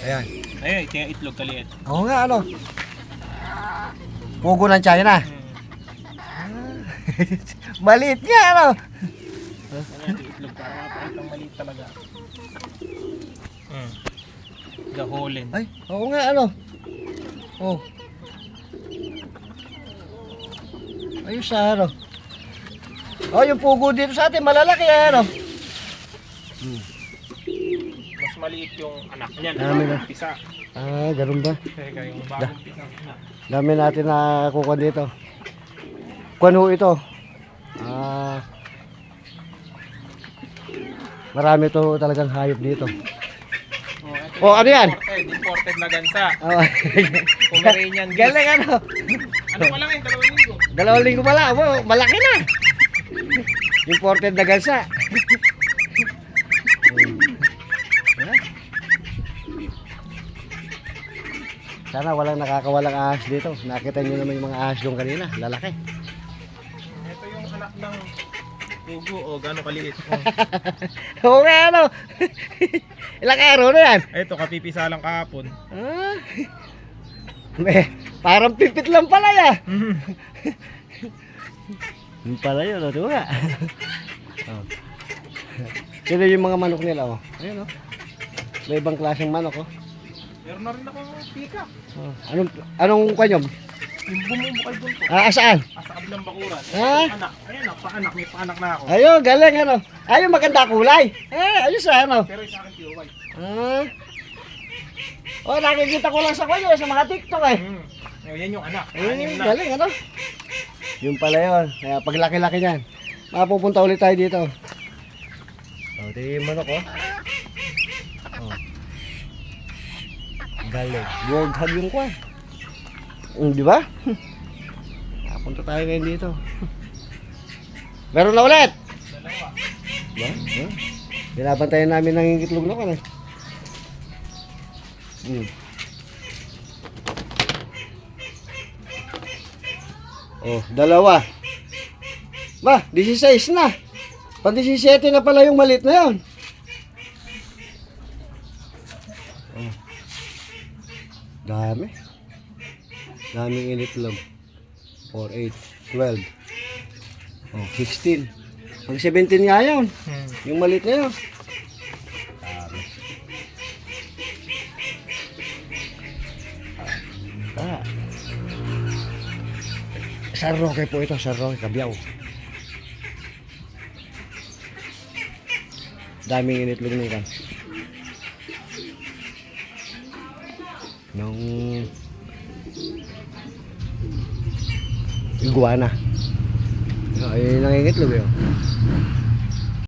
Ayan. Ayun, ito yung itlog kaliit. Oo nga, ano? Pugo ng China. Maliit nga, ano? Ano yung itlog para mapakitang maliit talaga. Gaholin. Ay, oo nga, ano? Oh. Ayos sa ano? Oh, yung pugo dito sa atin, malalaki, ano? Mas maliit yung anak niyan. Dami na. Bagong pisa. Ah, ganun ba? Teka, yung bagong pisa. Dami natin na kukuha dito. Kuno ito. Ah, marami to talagang hayop dito. Oh, ano yan? Imported na gansa. Oh. Pomeranian. Galing, ano? Ano pa lang yun, 2 linggo. 2 linggo pala. Oh, malaki na. Imported na gansa. Sana walang nakakawalang ahas dito. Nakita nyo naman yung mga ahas doon kanina. Lalaki. Ito yung anak ng pugo o gano'ng kaliit. Oo nga, ano? Ilang araw na yan? Ito, kapipisa lang kahapon. Ah. Parang pipit lang pala ya. Yung pala yun, o, diba nga? Oh. Sino yung mga manok nila, oh? Ayun, oh. May ibang klaseng manok, oh. Meron na rin akong pika. Oh. Anong kanyog? Yung bumubukay doon po. Ah, saan? Sa kabilang bakuran. Ah? Anak. Ayun, paanak. May paanak na ako. Ayun, galing, ano? Ayun, maganda kulay. Ayos, ano? Pero sa akin pure white. Ah. Oh, nakikita ko lang sa kanya, sa mga TikTok, eh. Yan yung anak. Ayun, Anim na. galing, ano? Yung pala yun. Kaya pag laki-laki niyan, mapupunta ulit tayo dito. Oh, ito yung manok, oh. Oh. Galing. World hug yung kwan. Di ba? Napunta tayo ngayon dito. Meron na ulit! Dalawa. Ba? Huh? Binabantayan namin ng itlog na kan, eh. Oh, 2. Ba, 16 na. Pa 17 na pala yung maliit na yun. Oh. Dami. Daming initlog. 4, 8, 12. Oh, 16. Pag 17 nga yun. Yung maliit na yun. Dami. Ah. San Roque po ito, San Roque, Cabiao. Daming initlog na ikan. Nung iguana. Ay, nangingitlog yun.